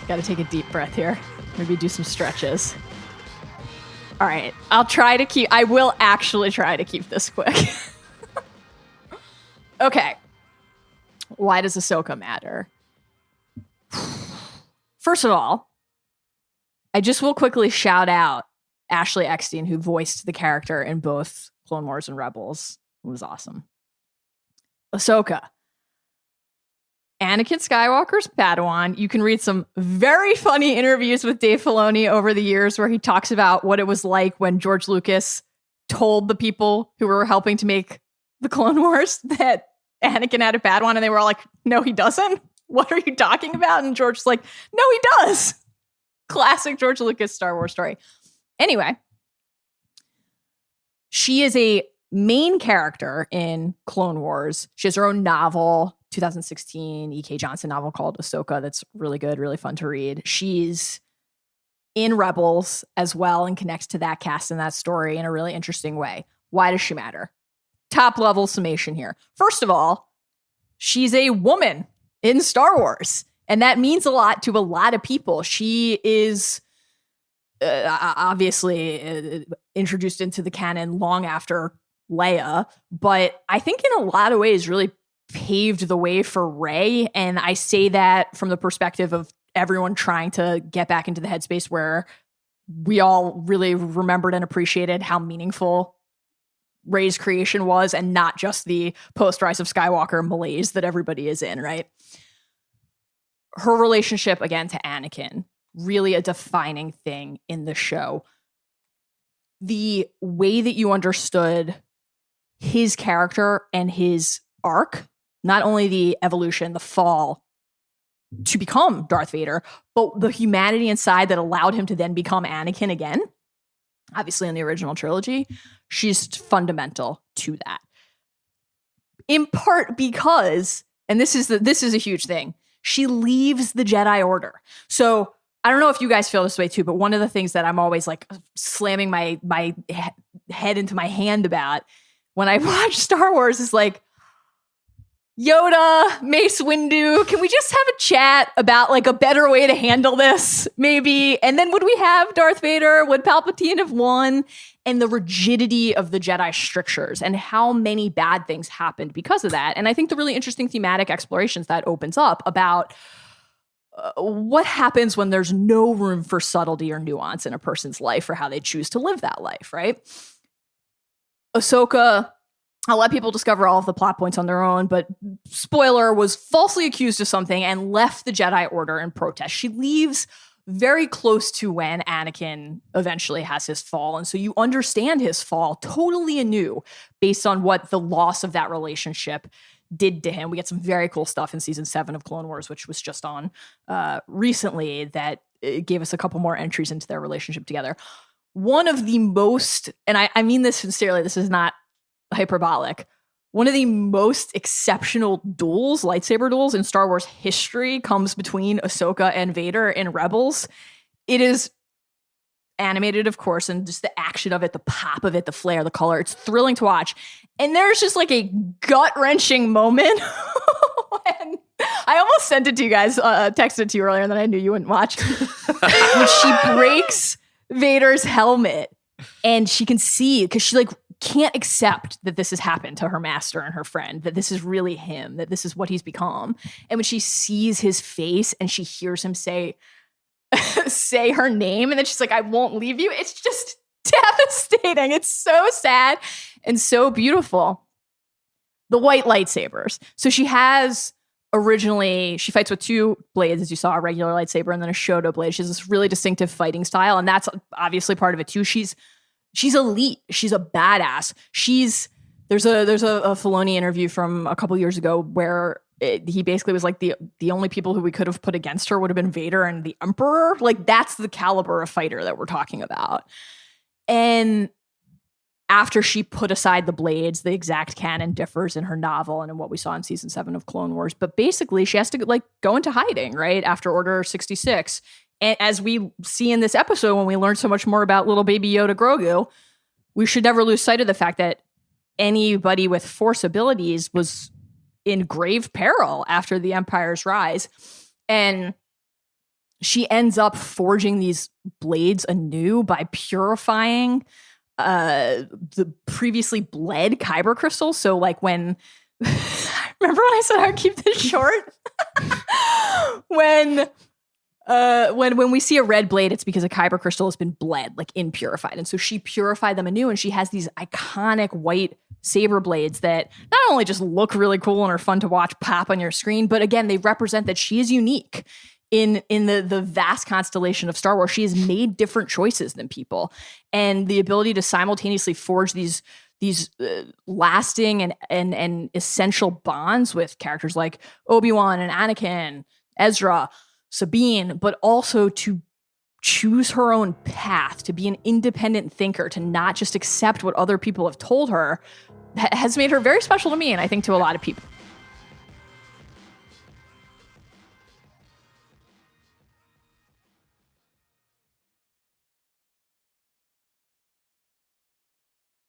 Got to take a deep breath here. Maybe do some stretches. All right. I will actually try to keep this quick. Okay. Why does Ahsoka matter? First of all, I just will quickly shout out Ashley Eckstein, who voiced the character in both Clone Wars and Rebels. It was awesome. Ahsoka. Anakin Skywalker's Padawan. You can read some very funny interviews with Dave Filoni over the years where he talks about what it was like when George Lucas told the people who were helping to make the Clone Wars that Anakin had a Padawan, and they were all like, no, he doesn't. What are you talking about? And George's like, no, he does. Classic George Lucas Star Wars story. Anyway, she is a main character in Clone Wars. She has her own novel, 2016 E.K. Johnson novel called Ahsoka. That's really good, really fun to read. She's in Rebels as well and connects to that cast and that story in a really interesting way. Why does she matter? Top level summation here. First of all, she's a woman in Star Wars, and that means a lot to a lot of people. She is obviously introduced into the canon long after Leia, but I think in a lot of ways really paved the way for Rey. And I say that from the perspective of everyone trying to get back into the headspace where we all really remembered and appreciated how meaningful Rey's creation was, and not just the post-Rise of Skywalker malaise that everybody is in, right? Her relationship, again, to Anakin, really a defining thing in the show. The way that you understood his character and his arc, not only the evolution, the fall to become Darth Vader, but the humanity inside that allowed him to then become Anakin again, obviously in the original trilogy, she's fundamental to that. In part because, and this is a huge thing, she leaves the Jedi Order. So I don't know if you guys feel this way too, but one of the things that I'm always like slamming my head into my hand about when I watch Star Wars is like, Yoda, Mace Windu, can we just have a chat about like a better way to handle this, maybe? And then would we have Darth Vader? Would Palpatine have won? And the rigidity of the Jedi strictures and how many bad things happened because of that. And I think the really interesting thematic explorations that opens up about what happens when there's no room for subtlety or nuance in a person's life or how they choose to live that life, right? Ahsoka, I'll let people discover all of the plot points on their own, but spoiler, was falsely accused of something and left the Jedi Order in protest. She leaves very close to when Anakin eventually has his fall. And so you understand his fall totally anew based on what the loss of that relationship did to him. We get some very cool stuff in season 7 of Clone Wars, which was just on recently, that gave us a couple more entries into their relationship together. One of the most, and I mean this sincerely, this is not hyperbolic, one of the most exceptional duels, lightsaber duels in Star Wars history comes between Ahsoka and Vader in Rebels. It is animated, of course, and just the action of it, the pop of it, the flare, the color, it's thrilling to watch. And there's just like a gut-wrenching moment when I almost sent it to you guys, texted it to you earlier, and then I knew you wouldn't watch. When she breaks Vader's helmet and she can see, because she like can't accept that this has happened to her master and her friend, that this is really him, that this is what he's become. And when she sees his face and she hears him say her name, and then she's like, I won't leave you. It's just devastating. It's so sad and so beautiful. The white lightsabers. So she has originally, she fights with 2 blades, as you saw, a regular lightsaber and then a Shoto blade. She has this really distinctive fighting style, and that's obviously part of it too. She's elite. She's a badass. There's a Filoni interview from a couple years ago where he basically was like the only people who we could have put against her would have been Vader and the Emperor. Like, that's the caliber of fighter that we're talking about. And after she put aside the blades, the exact canon differs in her novel and in what we saw in season 7 of Clone Wars. But basically, she has to like go into hiding, right, after Order 66. And as we see in this episode, when we learn so much more about little baby Yoda Grogu, we should never lose sight of the fact that anybody with Force abilities was in grave peril after the Empire's rise. And she ends up forging these blades anew by purifying the previously bled kyber crystals. So like when remember when I said I would keep this short? when we see a red blade, it's because a kyber crystal has been bled, like impurified. And so she purified them anew, and she has these iconic white saber blades that not only just look really cool and are fun to watch pop on your screen, but again, they represent that she is unique in the vast constellation of Star Wars. She has made different choices than people, and the ability to simultaneously forge these lasting and essential bonds with characters like Obi-Wan and Anakin, Ezra, Sabine, but also to choose her own path, to be an independent thinker, to not just accept what other people have told her, has made her very special to me, and I think to a lot of people.